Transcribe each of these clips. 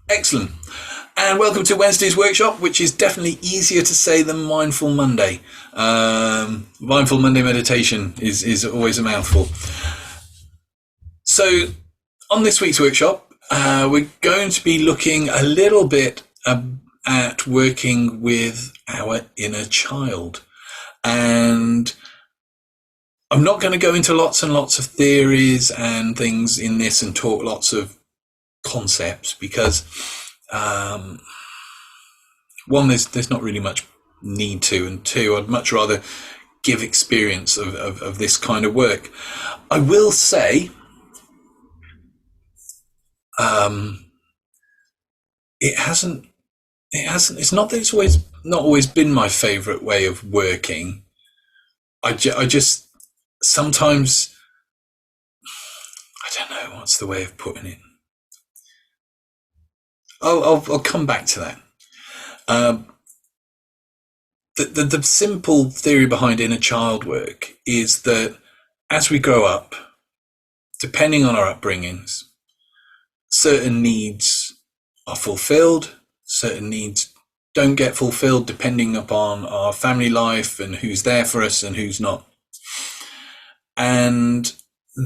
Excellent. And welcome to Wednesday's workshop, which is definitely easier to say than Mindful Monday. Mindful Monday meditation is always a mouthful. So on this week's workshop, we're going to be looking a little bit at working with our inner child. And I'm not going to go into lots and lots of theories and things in this and talk lots of concepts because one, there's not really much need to, and two, I'd much rather give experience of this kind of work. I will say it's not that it's not always been my favorite way of working. I just sometimes, I don't know what's the way of putting it. I'll come back to that. The simple theory behind inner child work is that as we grow up, depending on our upbringings, certain needs are fulfilled, certain needs don't get fulfilled depending upon our family life and who's there for us and who's not. And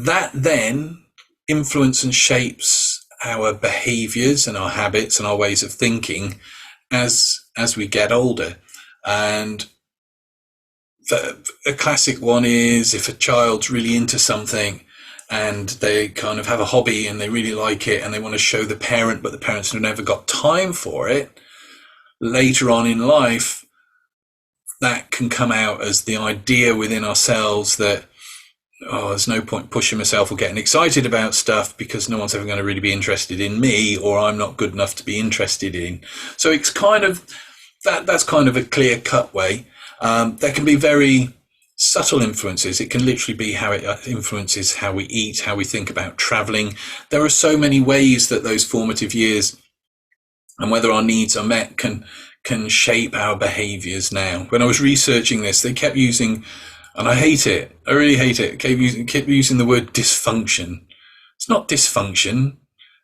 that then influences and shapes our behaviors and our habits and our ways of thinking as we get older. And a classic one is if a child's really into something and they kind of have a hobby and they really like it and they want to show the parent, but the parents have never got time for it, later on in life, that can come out as the idea within ourselves that, there's no point pushing myself or getting excited about stuff because no one's ever going to really be interested in me, or I'm not good enough to be interested in. So it's kind of, that's kind of a clear-cut way. There can be very subtle influences. It can literally be how it influences how we eat, how we think about traveling. There are so many ways that those formative years and whether our needs are met can shape our behaviors now. When I was researching this, they kept using, and I hate it, I really hate it, kept using the word dysfunction. It's not dysfunction.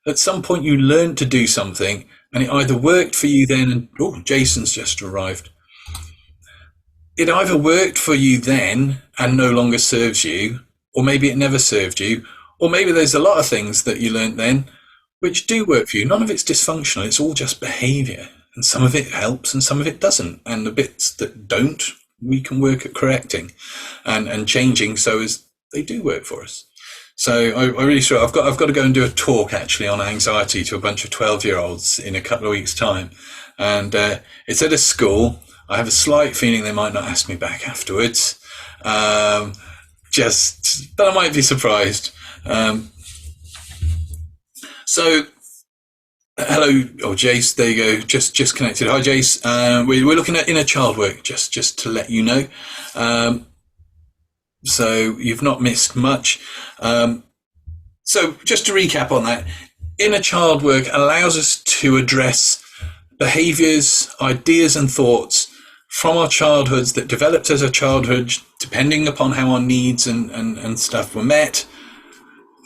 At some point you learned to do something and it either worked for you then, and Jason's just arrived. It either worked for you then and no longer serves you, or maybe it never served you, or maybe there's a lot of things that you learned then which do work for you. None of it's dysfunctional, it's all just behavior. And some of it helps and some of it doesn't. And the bits that don't, we can work at correcting and changing so as they do work for us. So I really sure I've got to go and do a talk actually on anxiety to a bunch of 12-year-olds in a couple of weeks' time. And it's at a school. I have a slight feeling they might not ask me back afterwards. But I might be surprised. So, hello, Jace, there you go, just connected. Hi, Jace. We're looking at inner child work, just to let you know. So you've not missed much. So just to recap on that, inner child work allows us to address behaviors, ideas and thoughts from our childhoods that developed as a childhood, depending upon how our needs and stuff were met,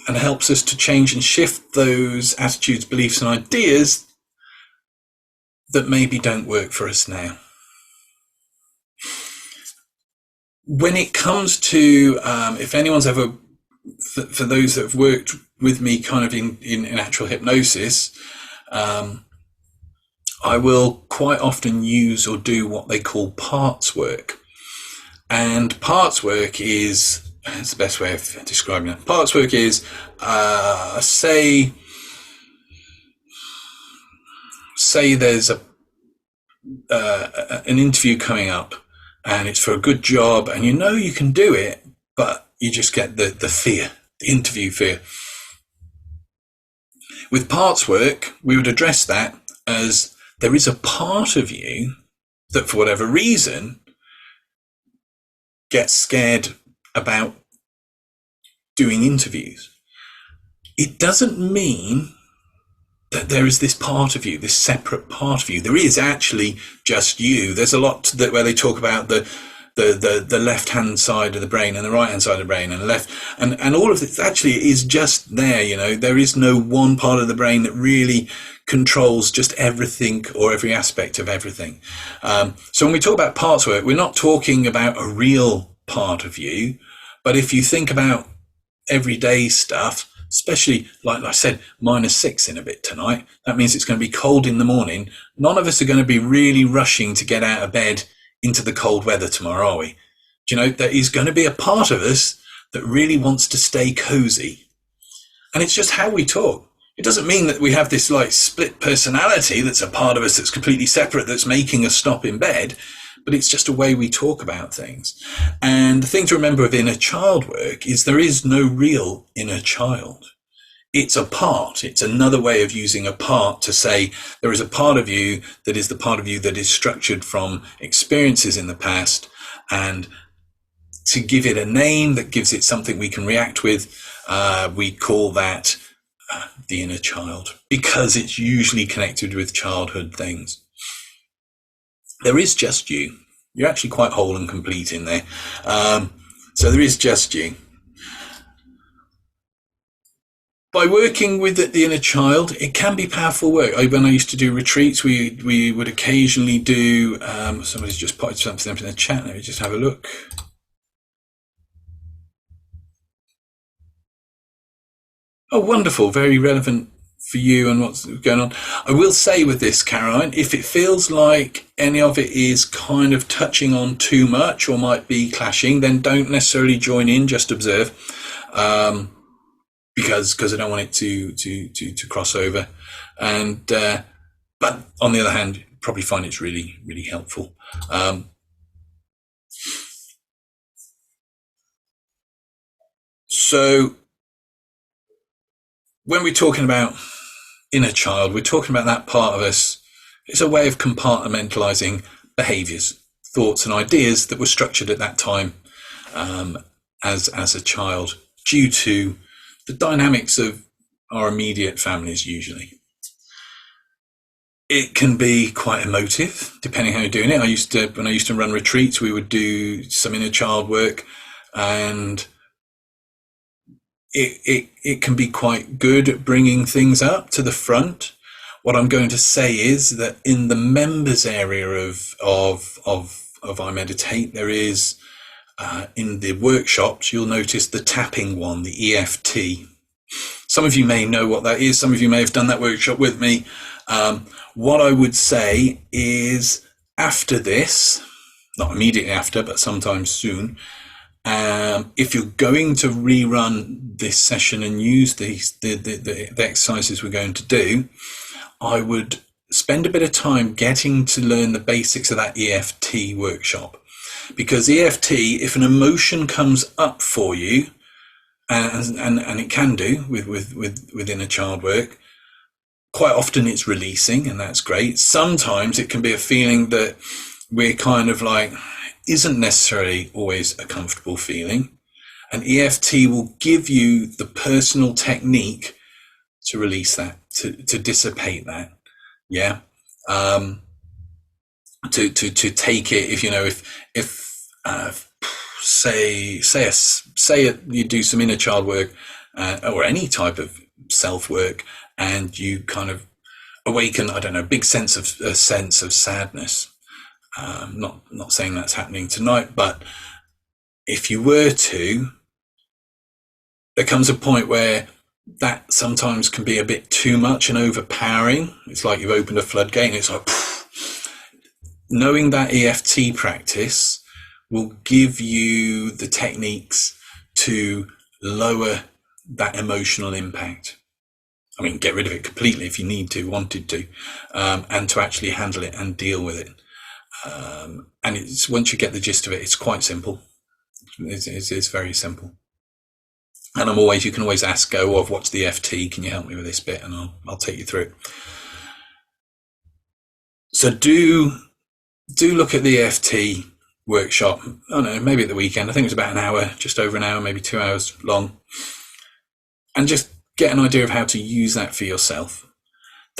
and helps us to change and shift those attitudes, beliefs and ideas that maybe don't work for us now. When it comes to, if anyone's ever, for those that have worked with me kind of in actual hypnosis, I will quite often use or do what they call parts work. And parts work is, that's the best way of describing it. Parts work is, say there's an interview coming up and it's for a good job and you know you can do it, but you just get the fear, the interview fear. With parts work, we would address that as there is a part of you that for whatever reason gets scared about doing interviews. It doesn't mean that there is this part of you, this separate part of you. There is actually just you. There's a lot that where they talk about the the left hand side of the brain and the right hand side of the brain and left, and all of this actually is just there. There is no one part of the brain that really controls just everything or every aspect of everything. So when we talk about parts work, we're not talking about a real part of you, but if you think about everyday stuff, especially like I said, -6 in a bit tonight, that means it's going to be cold in the morning. None of us are going to be really rushing to get out of bed into the cold weather tomorrow, are we? There is going to be a part of us that really wants to stay cozy. And it's just how we talk. It doesn't mean that we have this like split personality that's a part of us that's completely separate, that's making us stop in bed, but it's just a way we talk about things. And the thing to remember of inner child work is there is no real inner child. It's a part. It's another way of using a part to say there is a part of you that is the part of you that is structured from experiences in the past, and to give it a name that gives it something we can react with, we call that the inner child, because it's usually connected with childhood things. There is just you. You're actually quite whole and complete in there. So there is just you. By working with the inner child, it can be powerful work. When I used to do retreats, we would occasionally do, somebody's just put something up in the chat, let me just have a look. Oh, wonderful, very relevant for you and what's going on. I will say with this, Caroline, if it feels like any of it is kind of touching on too much or might be clashing, then don't necessarily join in, just observe. Because I don't want it to cross over, and but on the other hand, you probably find it's really, really helpful. So when we're talking about inner child, we're talking about that part of us. It's a way of compartmentalizing behaviors, thoughts, and ideas that were structured at that time as a child, due to the dynamics of our immediate families. Usually it can be quite emotive depending how you're doing it. When I used to run retreats, we would do some inner child work, and it can be quite good at bringing things up to the front. What I'm going to say is that in the members area of I Meditate, there is in the workshops, you'll notice the tapping one, the EFT. Some of you may know what that is. Some of you may have done that workshop with me. What I would say is, after this, not immediately after, but sometime soon, if you're going to rerun this session and use the exercises we're going to do, I would spend a bit of time getting to learn the basics of that EFT workshop. Because EFT, if an emotion comes up for you, and it can do with inner child work, quite often it's releasing, and that's great. Sometimes it can be a feeling that we're kind of like, isn't necessarily always a comfortable feeling. And EFT will give you the personal technique to release that, to dissipate that. Yeah. To take it, if say you do some inner child work, or any type of self work, and you kind of awaken, I don't know, a sense of sadness. Not saying that's happening tonight, but if you were to, there comes a point where that sometimes can be a bit too much and overpowering. It's like you've opened a floodgate, and it's like, knowing that EFT practice will give you the techniques to lower that emotional impact. I mean, get rid of it completely if you wanted to, and to actually handle it and deal with it. And it's, once you get the gist of it, it's quite simple. It's very simple. And you can always ask, what's the EFT? Can you help me with this bit? And I'll take you through it. So do look at the EFT workshop. I don't know, maybe at the weekend. I think it's about an hour, just over an hour, maybe 2 hours long. And just get an idea of how to use that for yourself.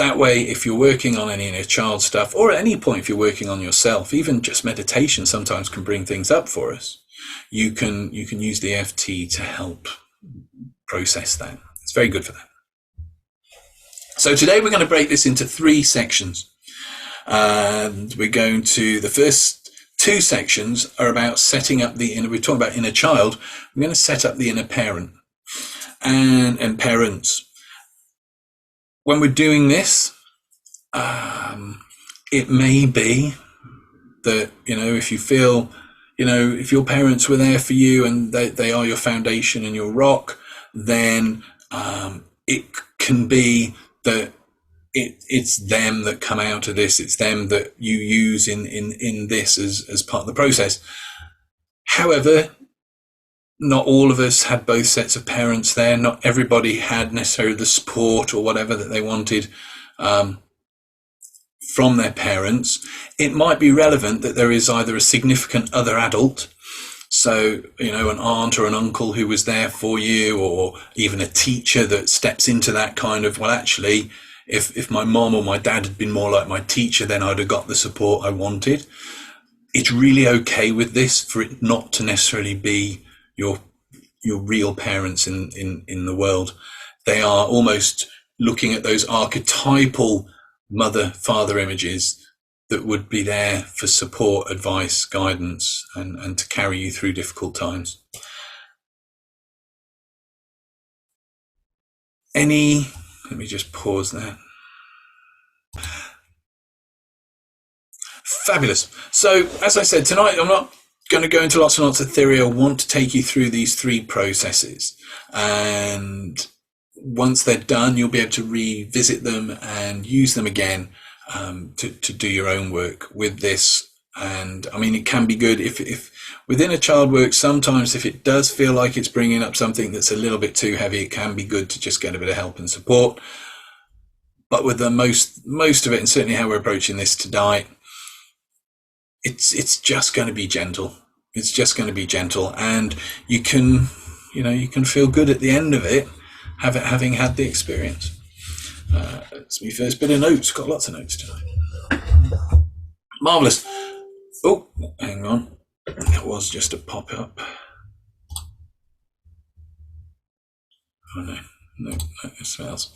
That way, if you're working on any inner child stuff, or at any point if you're working on yourself, even just meditation sometimes can bring things up for us. You can use the EFT to help process that. It's very good for that. So today we're going to break this into 3 sections. And we're going to, the first 2 sections are about setting up the inner, we're talking about inner child. We're going to set up the inner parent and parents. When we're doing this, it may be that, if you feel, if your parents were there for you and they are your foundation and your rock, then it can be that it's them that come out of this. It's them that you use in this as part of the process. However, not all of us had both sets of parents there. Not everybody had necessarily the support or whatever that they wanted from their parents. It might be relevant that there is either a significant other adult, so, an aunt or an uncle who was there for you, or even a teacher that steps into that kind of, well, actually, if my mom or my dad had been more like my teacher, then I'd have got the support I wanted. It's really okay with this for it not to necessarily be your real parents in the world. They are almost looking at those archetypal mother-father images that would be there for support, advice, guidance, and to carry you through difficult times. Let me just pause there. Fabulous. So, as I said, tonight I'm not going to go into lots and lots of theory. I want to take you through these 3 processes. And once they're done, you'll be able to revisit them and use them again to do your own work with this. And I mean, it can be good if within a child work, sometimes if it does feel like it's bringing up something that's a little bit too heavy, it can be good to just get a bit of help and support. But with the most of it, and certainly how we're approaching this tonight, it's just going to be gentle. It's just going to be gentle, and you can feel good at the end of it, having had the experience. It's my first bit of notes. Got lots of notes tonight. Marvellous. Oh, hang on. That was just a pop-up. Oh, no, it smells.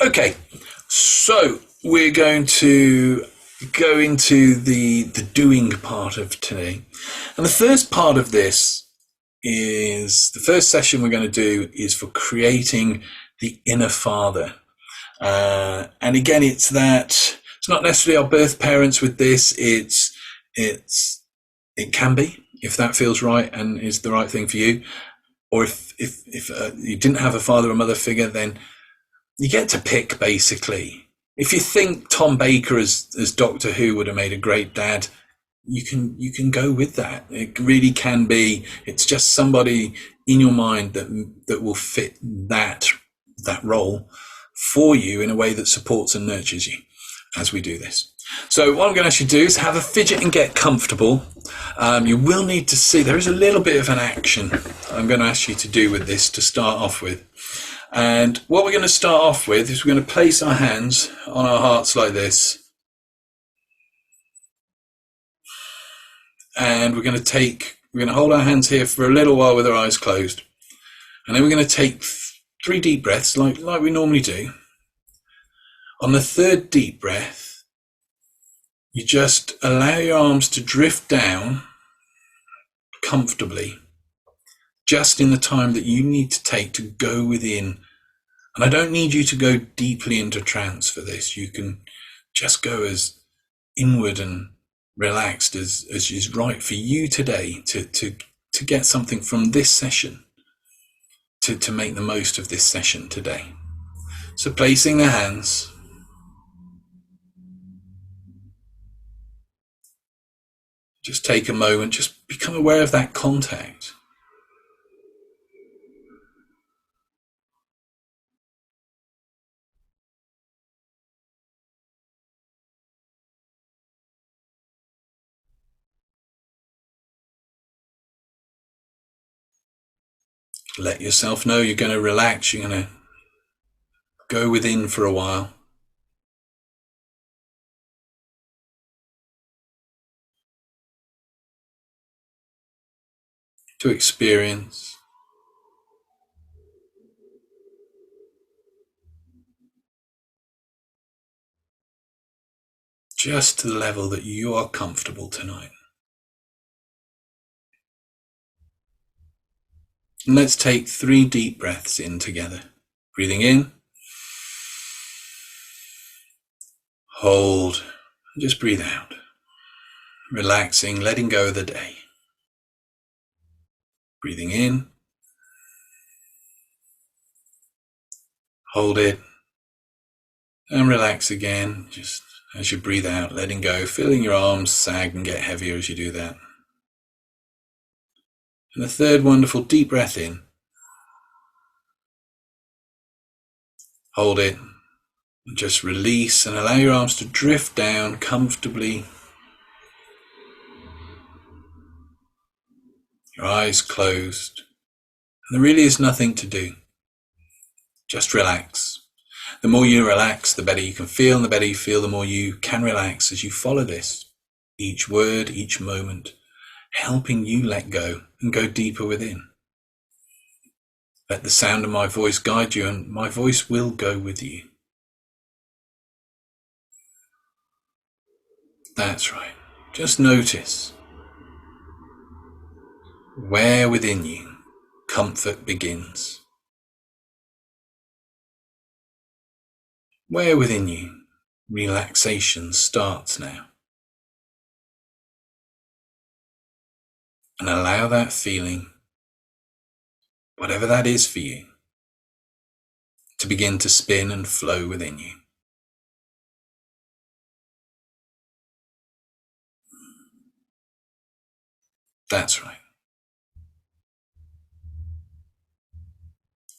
Okay, so we're going to go into the doing part of today. And the first part of this is, the first session we're going to do is for creating the inner father. And again, it's not necessarily our birth parents with this. It can be, if that feels right and is the right thing for you. Or if you didn't have a father or mother figure, then you get to pick, basically. If you think Tom Baker as Doctor Who would have made a great dad, you can go with that. It really can be. It's just somebody in your mind that will fit that role for you in a way that supports and nurtures you as we do this. So what I'm going to actually do is have a fidget and get comfortable. You will need to see, there is a little bit of an action I'm going to ask you to do with this to start off with. And what we're going to start off with is we're going to place our hands on our hearts like this. And we're going to hold our hands here for a little while with our eyes closed. And then we're going to take 3 deep breaths like we normally do. On the 3rd deep breath, you just allow your arms to drift down comfortably, just in the time that you need to take to go within. And I don't need you to go deeply into trance for this. You can just go as inward and relaxed as is right for you today to get something from this session, to make the most of this session today. So placing the hands, just take a moment, just become aware of that contact. Let yourself know you're going to relax, you're going to go within for a while. to experience. Just to the level that you are comfortable tonight. And let's take 3 deep breaths in together. Breathing in, hold, and just breathe out. Relaxing, letting go of the day. Breathing in, hold it, and relax again, just as you breathe out, letting go, feeling your arms sag and get heavier as you do that. And a third wonderful deep breath in. Hold it, and just release and allow your arms to drift down comfortably. Your eyes closed. And there really is nothing to do. Just relax. The more you relax, the better you can feel, and the better you feel, the more you can relax as you follow this. Each word, each moment, helping you let go and go deeper within. Let the sound of my voice guide you, and my voice will go with you. That's right. Just notice where within you comfort begins. Where within you relaxation starts now. And allow that feeling, whatever that is for you, to begin to spin and flow within you. That's right.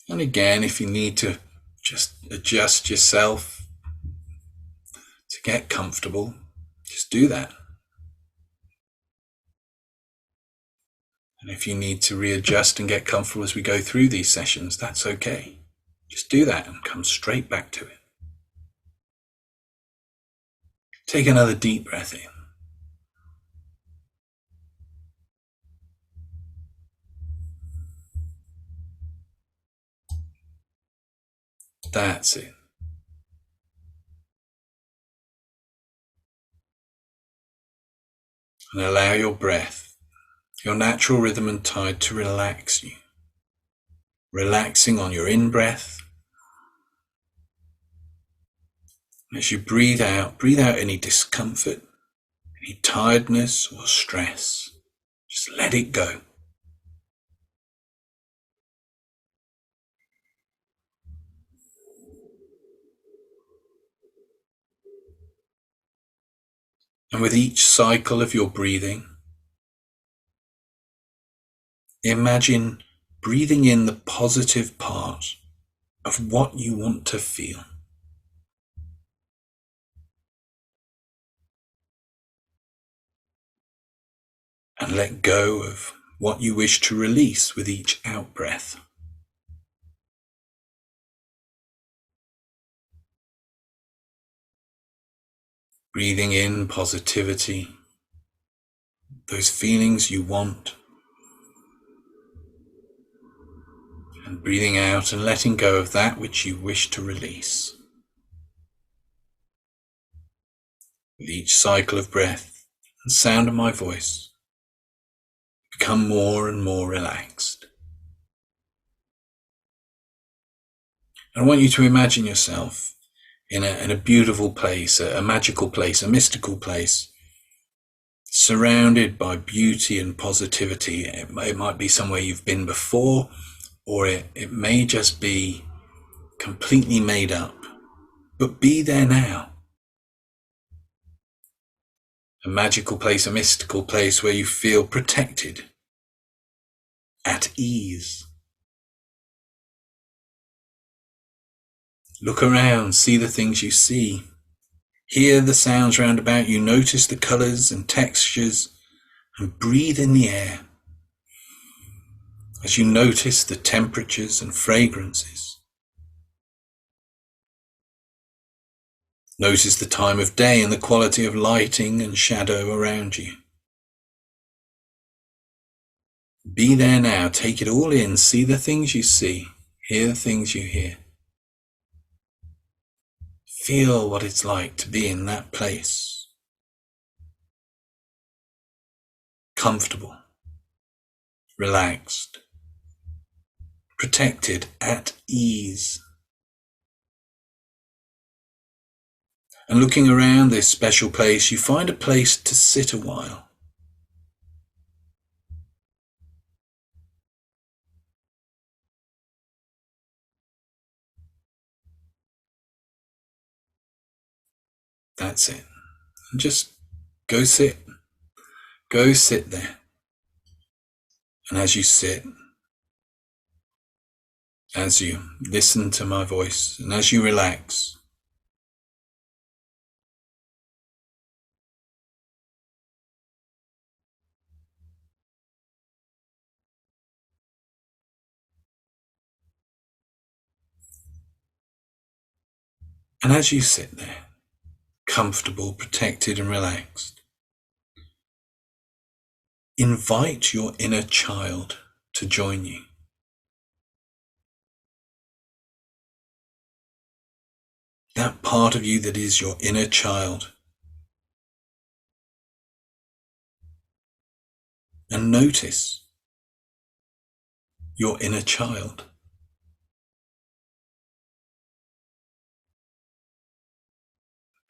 And again, if you need to just adjust yourself to get comfortable, just do that. And if you need to readjust and get comfortable as we go through these sessions, that's okay. Just do that and come straight back to it. Take another deep breath in. That's it. And allow your breath, your natural rhythm and tide, to relax you. Relaxing on your in-breath. As you breathe out any discomfort, any tiredness or stress. Just let it go. And with each cycle of your breathing, imagine breathing in the positive part of what you want to feel. And let go of what you wish to release with each out-breath. Breathing in positivity, those feelings you want, and breathing out and letting go of that which you wish to release. With each cycle of breath and sound of my voice, become more and more relaxed. I want you to imagine yourself in a beautiful place, a magical place, a mystical place, surrounded by beauty and positivity. It might be somewhere you've been before, or it may just be completely made up, but be there now. A magical place, a mystical place where you feel protected, at ease. Look around, see the things you see. Hear the sounds round about you, notice the colours and textures, and breathe in the air as you notice the temperatures and fragrances. Notice the time of day and the quality of lighting and shadow around you. Be there now. Take it all in. See the things you see. Hear the things you hear. Feel what it's like to be in that place. Comfortable, relaxed, protected, at ease. And looking around this special place, you find a place to sit a while. That's it. And just go sit. Go sit there. And as you sit, as you listen to my voice, and as you relax, and as you sit there, comfortable, protected, and relaxed, invite your inner child to join you. That part of you that is your inner child. And notice your inner child.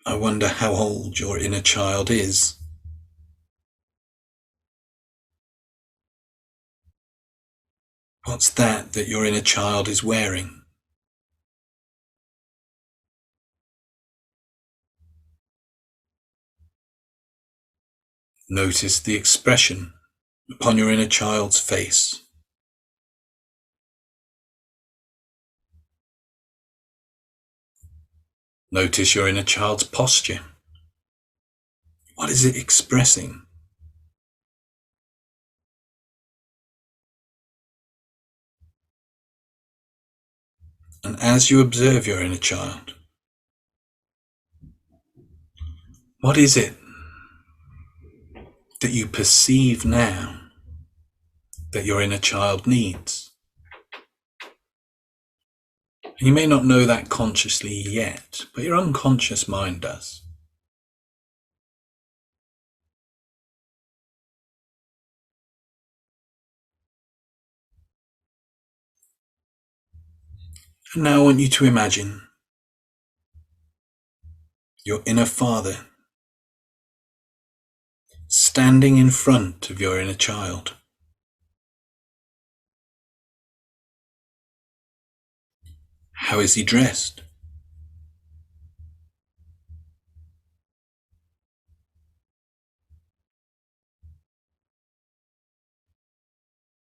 I wonder how old your inner child is. What's that your inner child is wearing? Notice the expression upon your inner child's face. Notice your inner child's posture. What is it expressing? And as you observe your inner child, what is it that you perceive now that your inner child needs? And you may not know that consciously yet, but your unconscious mind does. And now I want you to imagine your inner father standing in front of your inner child. How is he dressed?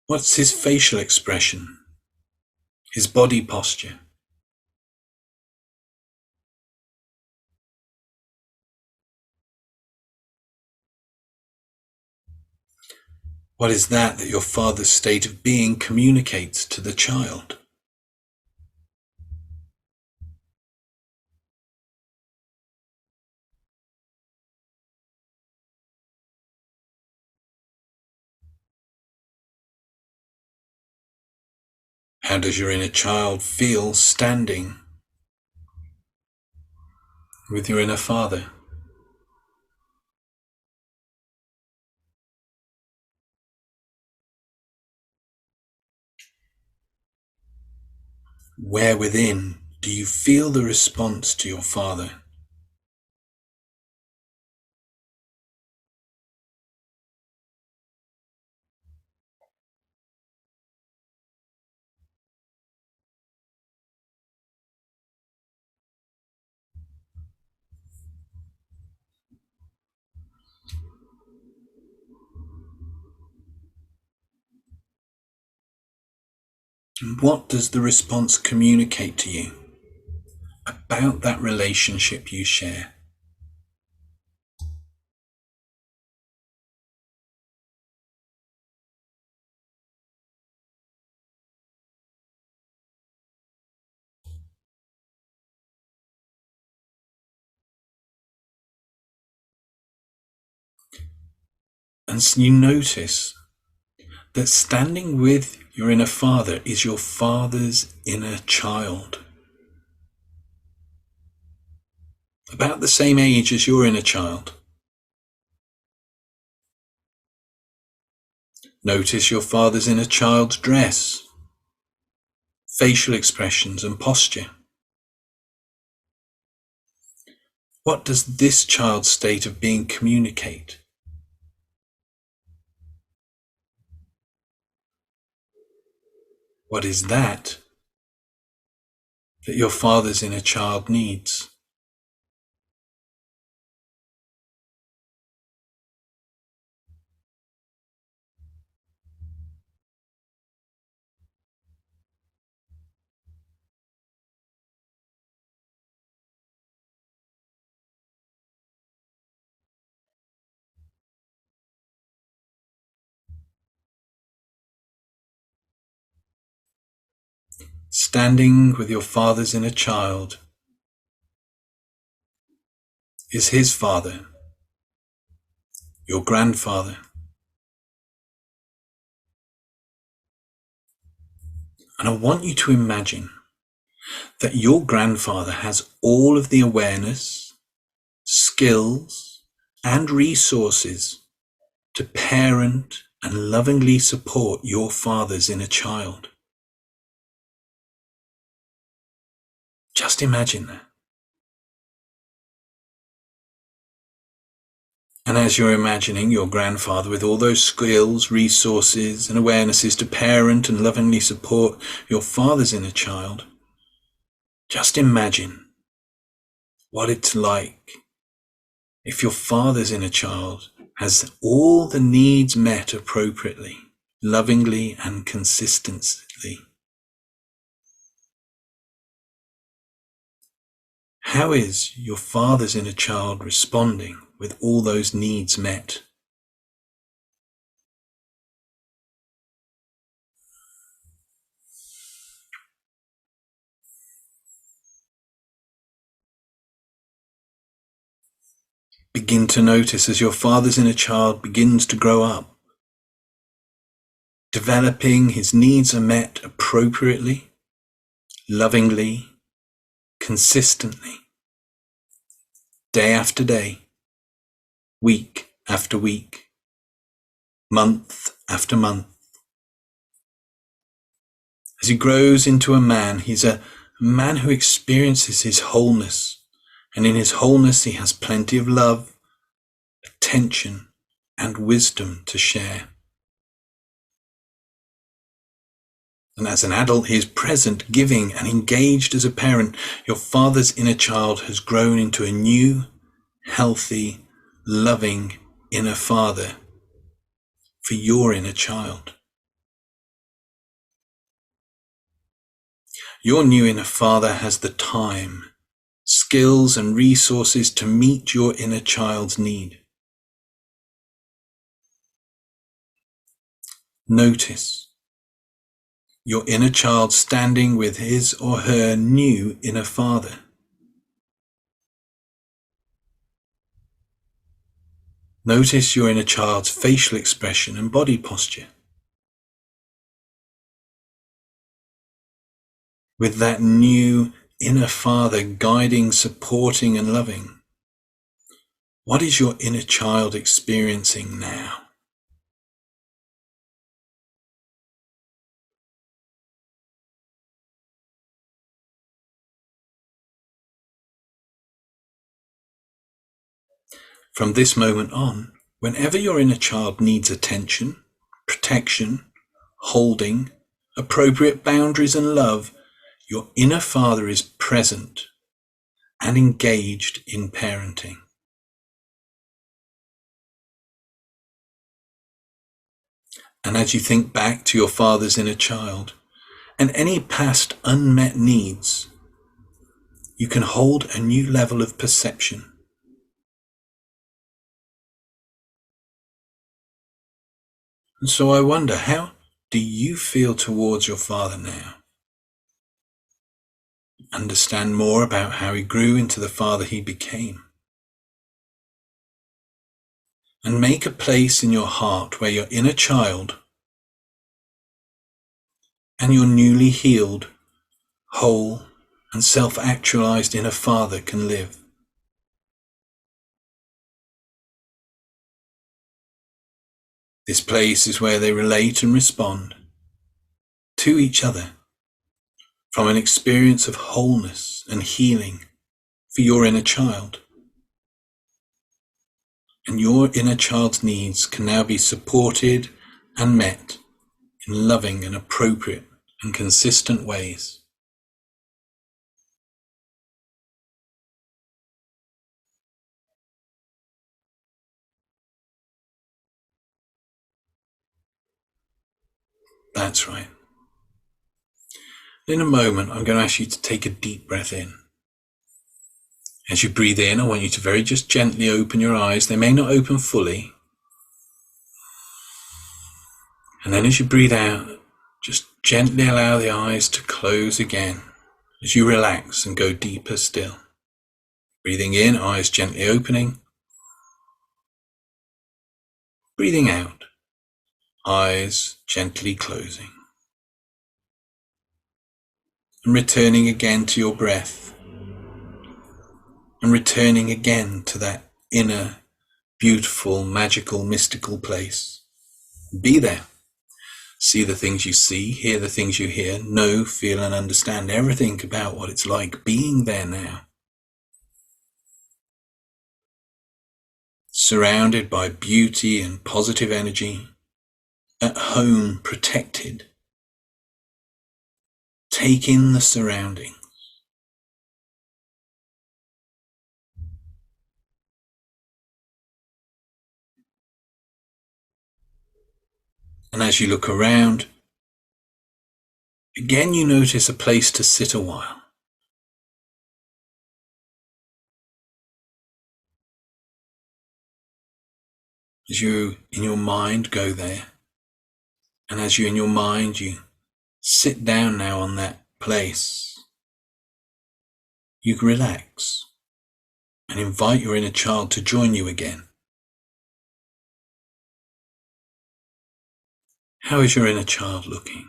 What's his facial expression? His body posture? What is that your father's state of being communicates to the child? How does your inner child feel standing with your inner father? Where within do you feel the response to your father? And what does the response communicate to you about that relationship you share? And so you notice that standing with your inner father is your father's inner child. About the same age as your inner child. Notice your father's inner child's dress, facial expressions and posture. What does this child's state of being communicate? What is that your father's inner child needs? Standing with your father's inner child is his father, your grandfather. And I want you to imagine that your grandfather has all of the awareness, skills, and resources to parent and lovingly support your father's inner child. Just imagine that. And as you're imagining your grandfather with all those skills, resources, and awarenesses to parent and lovingly support your father's inner child, just imagine what it's like if your father's inner child has all the needs met appropriately, lovingly, and consistently. How is your father's inner child responding with all those needs met? Begin to notice as your father's inner child begins to grow up, developing, his needs are met appropriately, lovingly, consistently, day after day, week after week, month after month. As he grows into a man, he's a man who experiences his wholeness, and in his wholeness he has plenty of love, attention, and wisdom to share. And as an adult, he is present, giving, and engaged as a parent. Your father's inner child has grown into a new, healthy, loving inner father for your inner child. Your new inner father has the time, skills, and resources to meet your inner child's need. Notice your inner child standing with his or her new inner father. Notice your inner child's facial expression and body posture. With that new inner father guiding, supporting, and loving, what is your inner child experiencing now? From this moment on, whenever your inner child needs attention, protection, holding, appropriate boundaries, and love, your inner father is present and engaged in parenting. And as you think back to your father's inner child and any past unmet needs, you can hold a new level of perception. And so I wonder, how do you feel towards your father now? Understand more about how he grew into the father he became. And make a place in your heart where your inner child and your newly healed, whole, and self-actualized inner father can live. This place is where they relate and respond to each other from an experience of wholeness and healing for your inner child. And your inner child's needs can now be supported and met in loving and appropriate and consistent ways. That's right. In a moment, I'm going to ask you to take a deep breath in. As you breathe in, I want you to very just gently open your eyes. They may not open fully. And then as you breathe out, just gently allow the eyes to close again as you relax and go deeper still. Breathing in, eyes gently opening. Breathing out, eyes gently closing. And returning again to your breath. And returning again to that inner, beautiful, magical, mystical place. Be there. See the things you see, hear the things you hear, know, feel and understand everything about what it's like being there now. Surrounded by beauty and positive energy, at home, protected. Take in the surroundings. And as you look around, again you notice a place to sit a while. As you in your mind go there, and as you in your mind you sit down now on that place, you can relax and invite your inner child to join you again. How is your inner child looking?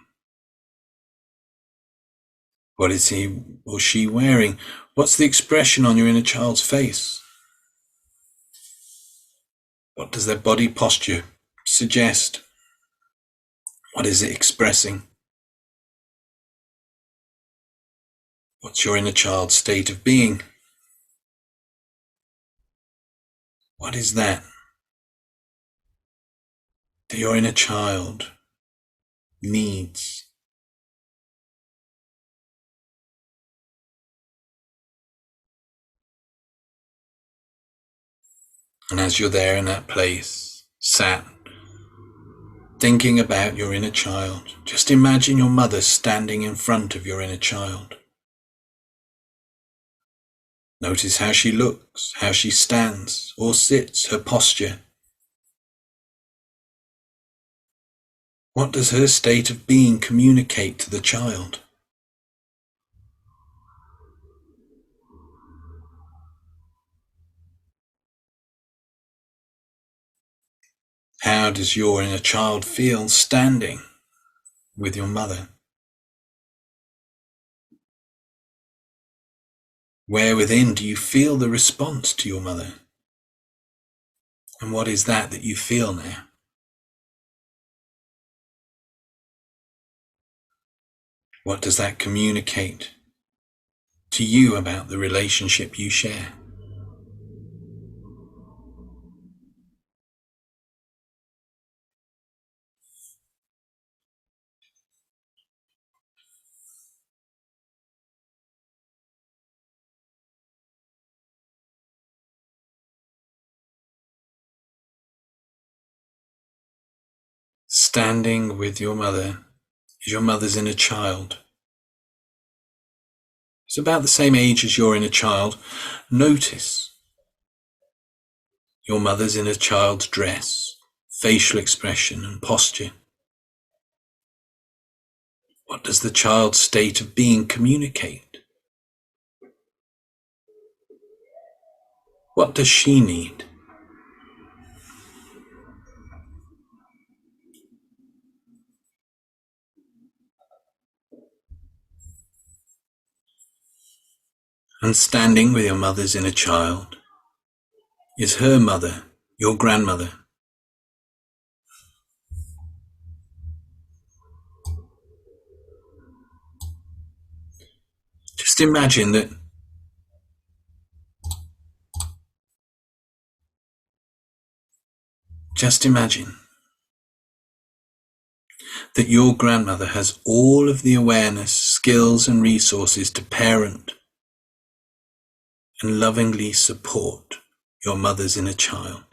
What is he or she wearing? What's the expression on your inner child's face? What does their body posture suggest? What is it expressing? What's your inner child's state of being? What is that your inner child needs? And as you're there in that place, sat, thinking about your inner child, just imagine your mother standing in front of your inner child. Notice how she looks, how she stands or sits, her posture. What does her state of being communicate to the child? How does your inner child feel standing with your mother? Where within do you feel the response to your mother? And what is that you feel now? What does that communicate to you about the relationship you share? Standing with your mother is your mother's inner child. It's about the same age as your inner child. Notice your mother's inner child's dress, facial expression and posture. What does the child's state of being communicate? What does she need? And standing with your mother's inner child is her mother, your grandmother. Just imagine that your grandmother has all of the awareness, skills and resources to parent and lovingly support your mother's inner child.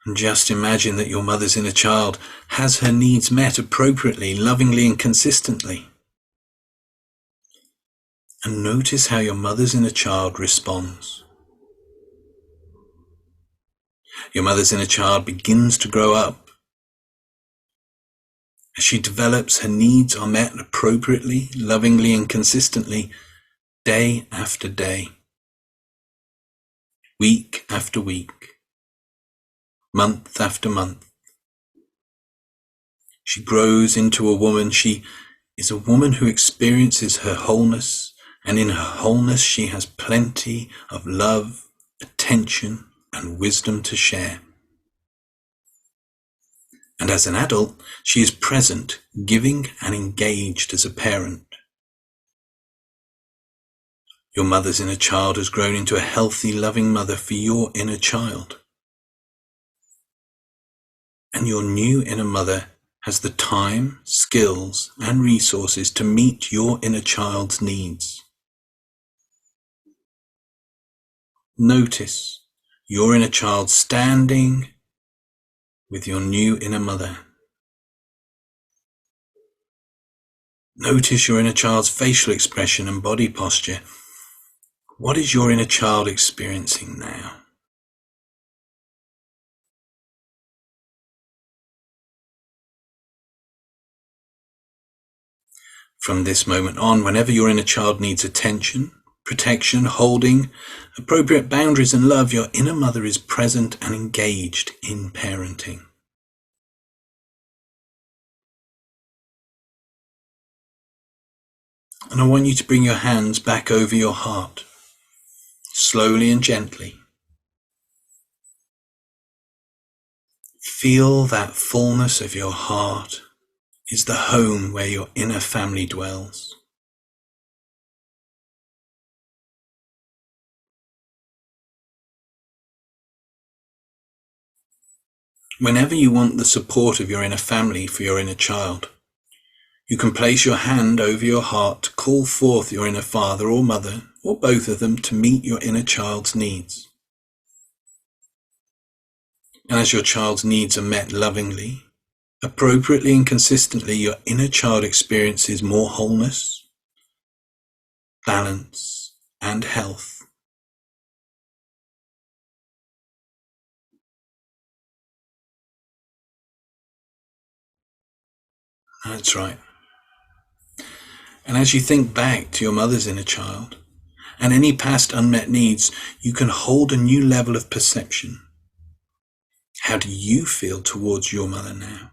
And just imagine that your mother's inner child has her needs met appropriately, lovingly and consistently. And notice how your mother's inner child responds. Your mother's inner child begins to grow up. As she develops, her needs are met appropriately, lovingly and consistently, day after day, week after week, month after month. She grows into a woman. She is a woman who experiences her wholeness, and in her wholeness she has plenty of love, attention, and wisdom to share. And as an adult, she is present, giving, and engaged as a parent. Your mother's inner child has grown into a healthy, loving mother for your inner child. And your new inner mother has the time, skills, and resources to meet your inner child's needs. Notice your inner child standing with your new inner mother. Notice your inner child's facial expression and body posture. What is your inner child experiencing now? From this moment on, whenever your inner child needs attention, protection, holding, appropriate boundaries and love, your inner mother is present and engaged in parenting. And I want you to bring your hands back over your heart, slowly and gently. Feel that fullness of your heart is the home where your inner family dwells. Whenever you want the support of your inner family for your inner child, you can place your hand over your heart to call forth your inner father or mother, or both of them, to meet your inner child's needs. And as your child's needs are met lovingly, appropriately and consistently, your inner child experiences more wholeness, balance, and health. That's right. And as you think back to your mother's inner child and any past unmet needs, you can hold a new level of perception. How do you feel towards your mother now?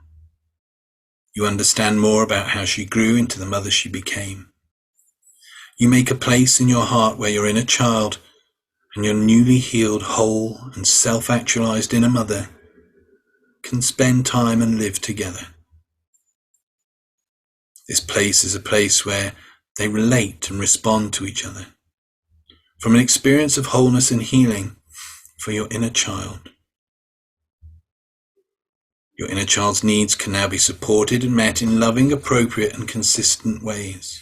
You understand more about how she grew into the mother she became. You make a place in your heart where your inner child and your newly healed, whole, and self-actualized inner mother can spend time and live together. This place is a place where they relate and respond to each other from an experience of wholeness and healing for your inner child. Your inner child's needs can now be supported and met in loving, appropriate, and consistent ways.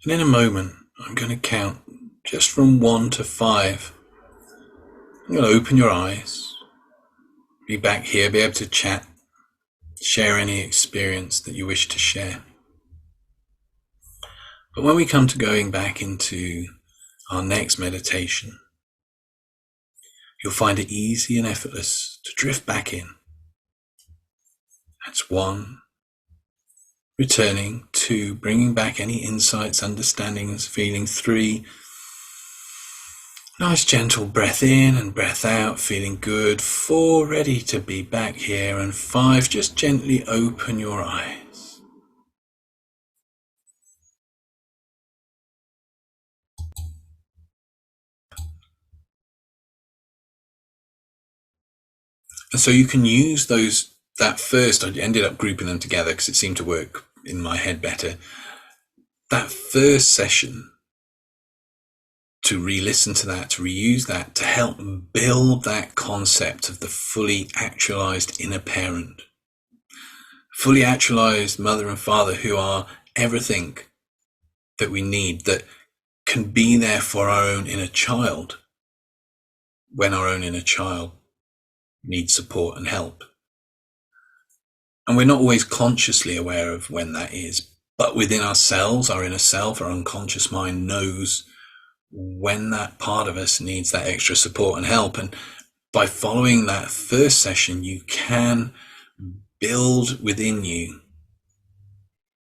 And in a moment, I'm going to count just from 1 to 5. You'll open your eyes, be back here, be able to chat, share any experience that you wish to share. But when we come to going back into our next meditation, you'll find it easy and effortless to drift back in. That's 1, returning. 2, bringing back any insights, understandings, feeling. 3, nice gentle breath in and breath out, feeling good. 4, ready to be back here. And 5, just gently open your eyes. And so you can use that first, I ended up grouping them together because it seemed to work in my head better. That first session, to re-listen to that, to reuse that, to help build that concept of the fully actualized inner parent, fully actualized mother and father who are everything that we need, that can be there for our own inner child when our own inner child needs support and help. And we're not always consciously aware of when that is, but within ourselves, our inner self, our unconscious mind knows when that part of us needs that extra support and help. And by following that first session, you can build within you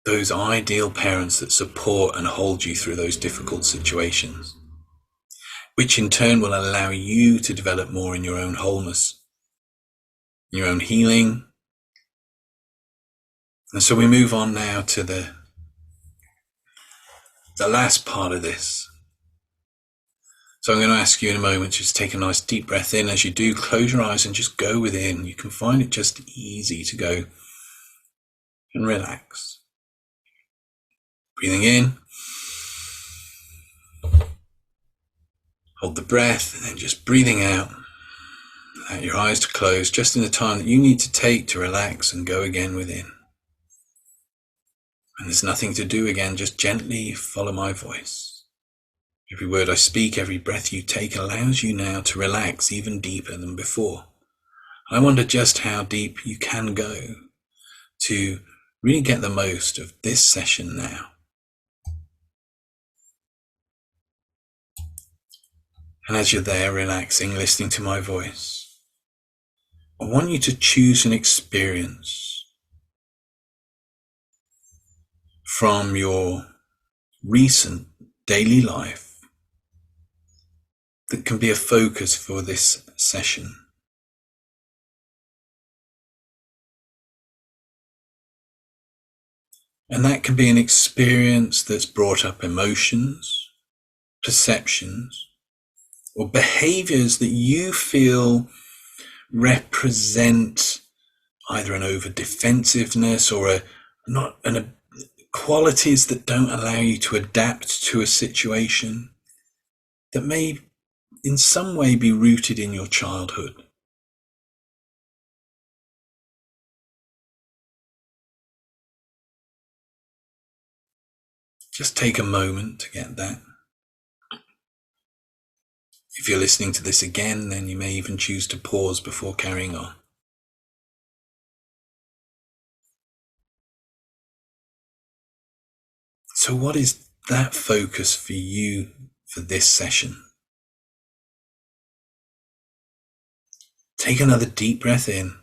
those ideal parents that support and hold you through those difficult situations, which in turn will allow you to develop more in your own wholeness, your own healing. And so we move on now to the last part of this. So I'm going to ask you in a moment, just take a nice deep breath in. As you do, close your eyes and just go within. You can find it just easy to go and relax. Breathing in. Hold the breath and then just breathing out. Allow your eyes to close just in the time that you need to take to relax and go again within. And there's nothing to do again, just gently follow my voice. Every word I speak, every breath you take allows you now to relax even deeper than before. I wonder just how deep you can go to really get the most of this session now. And as you're there relaxing, listening to my voice, I want you to choose an experience from your recent daily life that can be a focus for this session. And that can be an experience that's brought up emotions, perceptions, or behaviors that you feel represent either an over defensiveness or qualities that don't allow you to adapt to a situation that may in some way be rooted in your childhood. Just take a moment to get that. If you're listening to this again, then you may even choose to pause before carrying on. So what is that focus for you for this session? Take another deep breath in.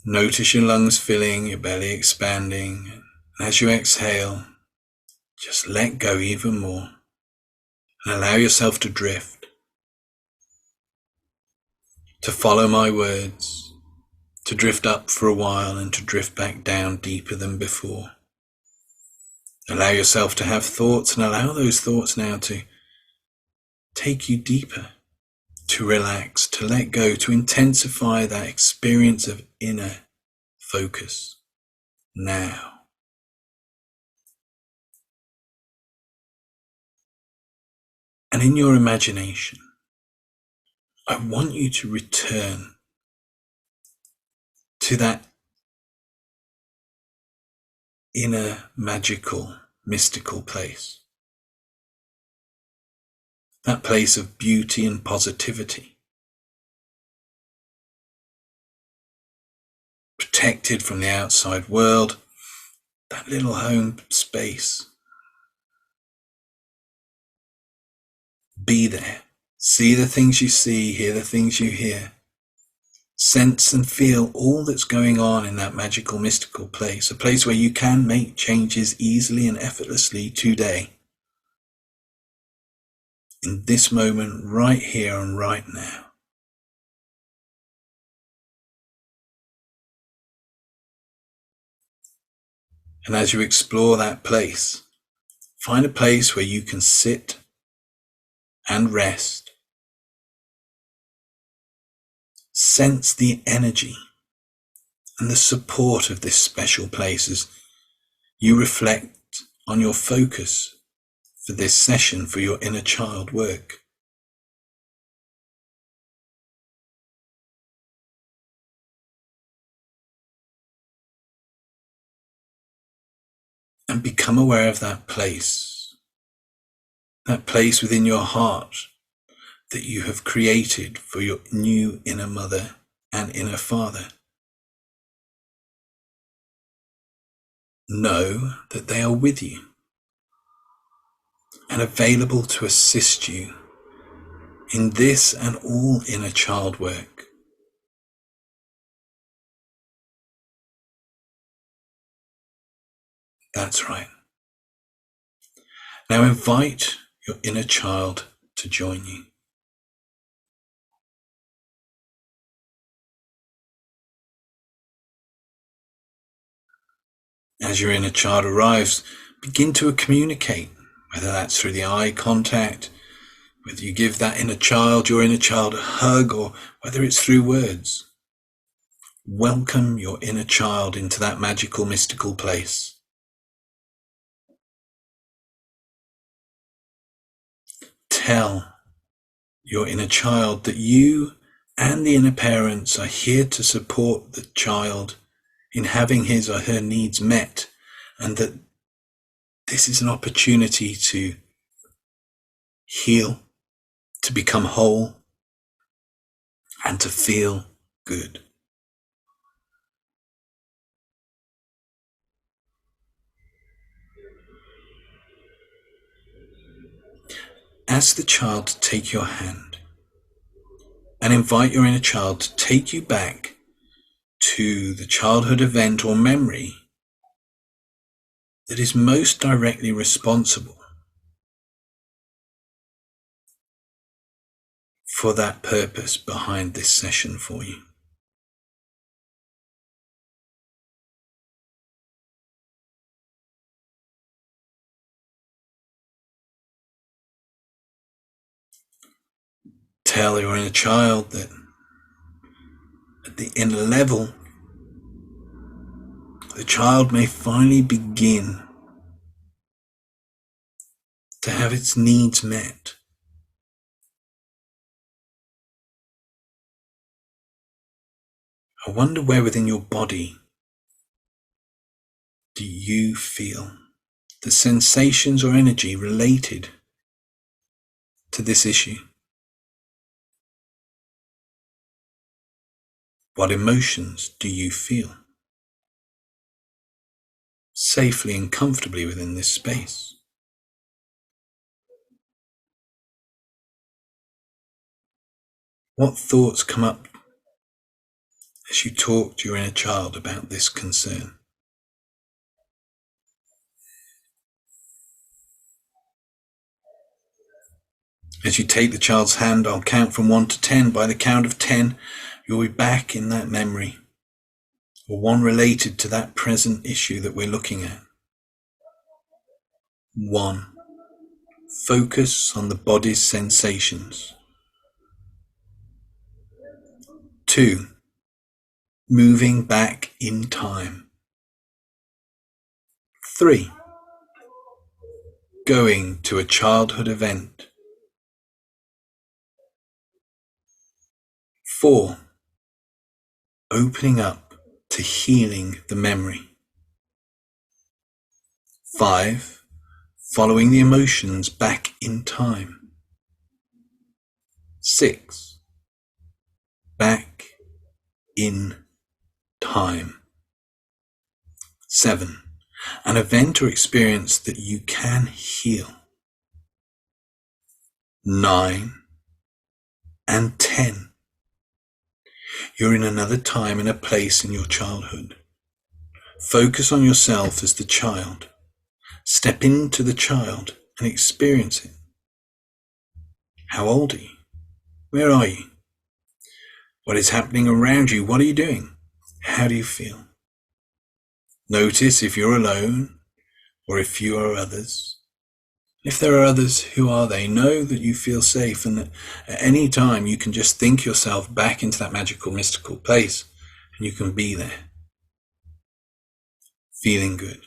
Notice your lungs filling, your belly expanding. And as you exhale, just let go even more and allow yourself to drift, to follow my words, to drift up for a while and to drift back down deeper than before. Allow yourself to have thoughts and allow those thoughts now to take you deeper, to relax, to let go, to intensify that experience of inner focus now. And in your imagination, I want you to return to that inner magical, mystical place. That place of beauty and positivity. Protected from the outside world, that little home space. Be there. See the things you see, hear the things you hear. Sense and feel all that's going on in that magical, mystical place, a place where you can make changes easily and effortlessly today. In this moment, right here and right now. And as you explore that place, find a place where you can sit and rest. Sense the energy and the support of this special place as you reflect on your focus for this session for your inner child work. And become aware of that place within your heart that you have created for your new inner mother and inner father. Know that they are with you and available to assist you in this and all inner child work. That's right. Now invite your inner child to join you. As your inner child arrives, begin to communicate, whether that's through the eye contact, whether you give that your inner child, a hug, or whether it's through words. Welcome your inner child into that magical, mystical place. Tell your inner child that you and the inner parents are here to support the child in having his or her needs met, and that this is an opportunity to heal, to become whole, and to feel good. Ask the child to take your hand and invite your inner child to take you back to the childhood event or memory that is most directly responsible for that purpose behind this session for you. Tell your inner child that at the inner level, the child may finally begin to have its needs met. I wonder where within your body do you feel the sensations or energy related to this issue? What emotions do you feel safely and comfortably within this space? What thoughts come up as you talk to your inner child about this concern? As you take the child's hand, I'll count from 1 to 10. By the count of 10, you'll be back in that memory, or one related to that present issue that we're looking at. 1. Focus on the body's sensations. 2. Moving back in time. 3. Going to a childhood event. 4. Opening up to healing the memory. 5. Following the emotions back in time. 6. Back in time. 7. An event or experience that you can heal. 9 and 10. You're in another time and a place in your childhood. Focus on yourself as the child. Step into the child and experience it. How old are you? Where are you? What is happening around you? What are you doing? How do you feel? Notice if you're alone or if you are others. If there are others, who are they? Know that you feel safe and that at any time you can just think yourself back into that magical, mystical place and you can be there, feeling good.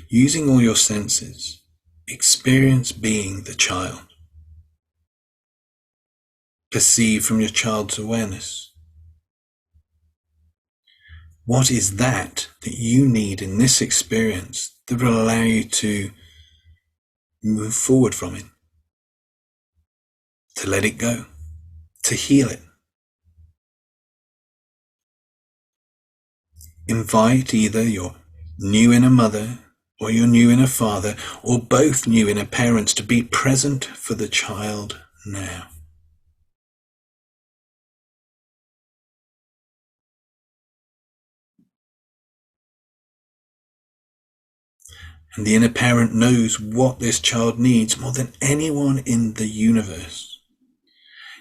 Using all your senses, experience being the child. Perceive from your child's awareness. What is that you need in this experience that will allow you to move forward from it, to let it go, to heal it? Invite either your new inner mother or your new inner father, or both new inner parents, to be present for the child now. And the inner parent knows what this child needs more than anyone in the universe.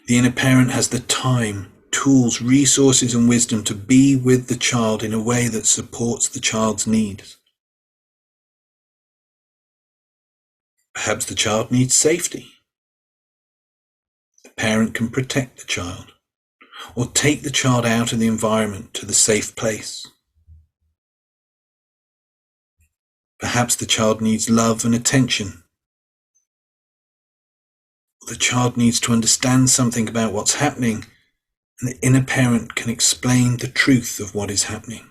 The inner parent has the time, tools, resources, and wisdom to be with the child in a way that supports the child's needs. Perhaps the child needs safety. The parent can protect the child, or take the child out of the environment to the safe place. Perhaps the child needs love and attention. The child needs to understand something about what's happening, and the inner parent can explain the truth of what is happening.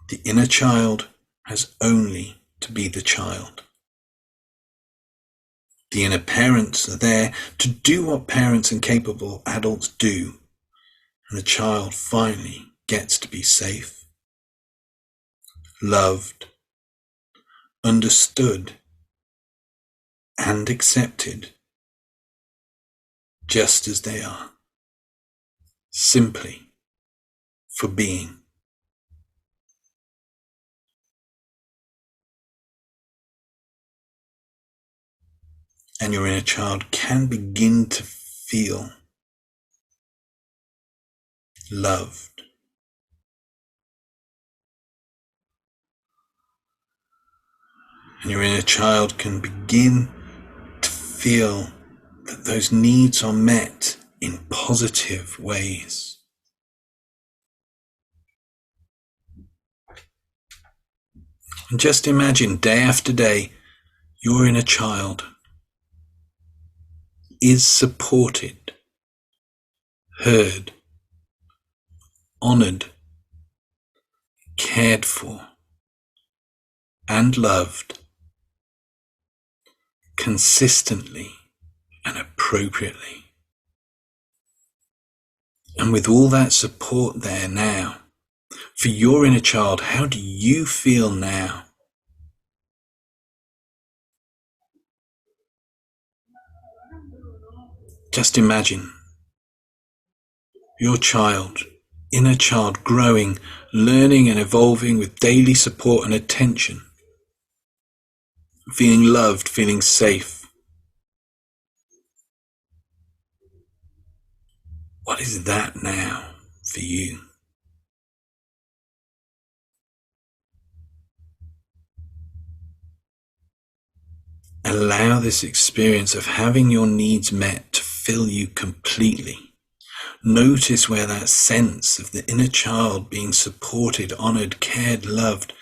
The inner child has only to be the child. The inner parents are there to do what parents and capable adults do, and the child finally gets to be safe, loved, understood, and accepted, just as they are, simply for being. And your inner child can begin to feel loved, and your inner child can begin to feel that those needs are met in positive ways. And just imagine day after day, your inner child is supported, heard, honored, cared for, and loved consistently and appropriately. And with all that support there now, for your inner child, how do you feel now? Just imagine your child, inner child, growing, learning and evolving with daily support and attention, feeling loved, feeling safe. What is that now for you? Allow this experience of having your needs met to fill you completely. Notice where that sense of the inner child being supported, honored, cared, loved,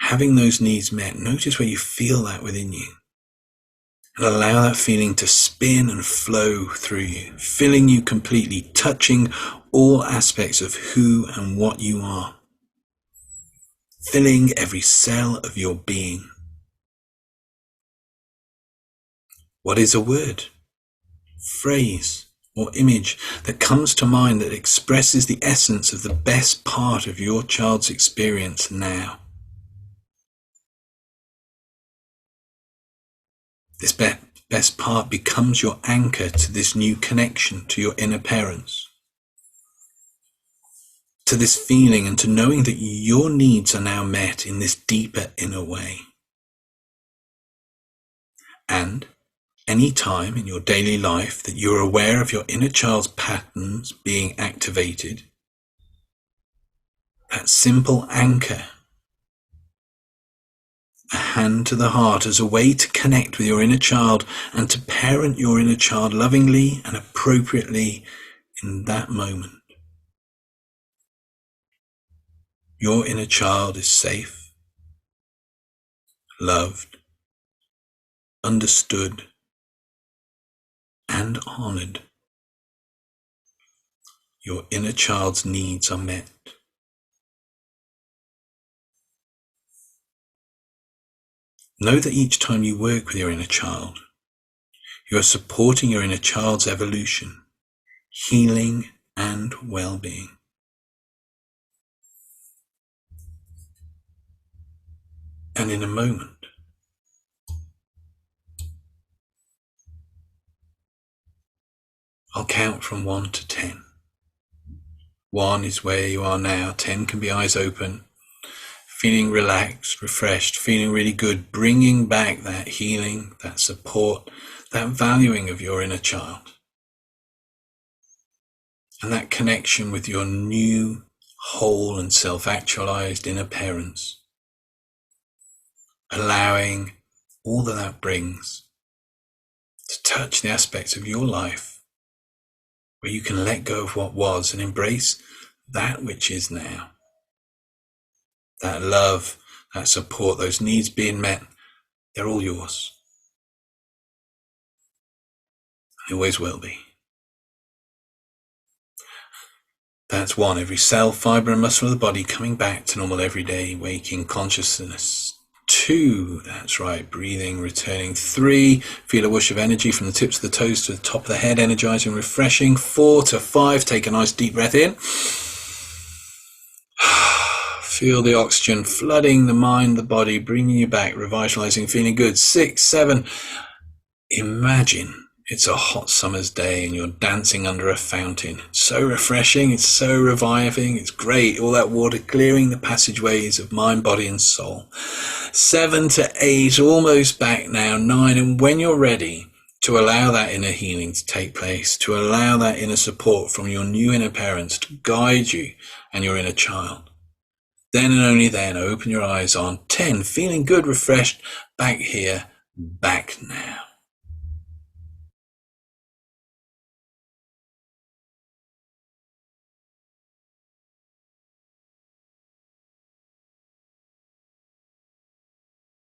having those needs met, notice where you feel that within you. And allow that feeling to spin and flow through you, filling you completely, touching all aspects of who and what you are, filling every cell of your being. What is a word, phrase, or image that comes to mind that expresses the essence of the best part of your child's experience now? This best part becomes your anchor to this new connection to your inner parents, to this feeling and to knowing that your needs are now met in this deeper inner way. And any time in your daily life that you're aware of your inner child's patterns being activated, that simple anchor, a hand to the heart as a way to connect with your inner child and to parent your inner child lovingly and appropriately in that moment. Your inner child is safe, loved, understood, and honored. Your inner child's needs are met. Know that each time you work with your inner child, you are supporting your inner child's evolution, healing, and well-being. And in a moment, I'll count from 1 to 10. 1 is where you are now. 10 can be eyes open, feeling relaxed, refreshed, feeling really good, bringing back that healing, that support, that valuing of your inner child, and that connection with your new, whole and self-actualized inner parents, allowing all that brings to touch the aspects of your life where you can let go of what was and embrace that which is now. That love, that support, those needs being met, they're all yours. They always will be. That's 1, every cell, fiber and muscle of the body coming back to normal everyday waking consciousness. 2, that's right, breathing, returning. 3, feel a whoosh of energy from the tips of the toes to the top of the head, energizing, refreshing. 4 to 5, take a nice deep breath in. Feel the oxygen flooding the mind, the body, bringing you back, revitalizing, feeling good. 6, 7, imagine it's a hot summer's day and you're dancing under a fountain. It's so refreshing, it's so reviving, it's great. All that water clearing the passageways of mind, body and soul. 7 to 8, almost back now. 9, and when you're ready to allow that inner healing to take place, to allow that inner support from your new inner parents to guide you and your inner child, then and only then open your eyes on 10, feeling good, refreshed, back here, back now.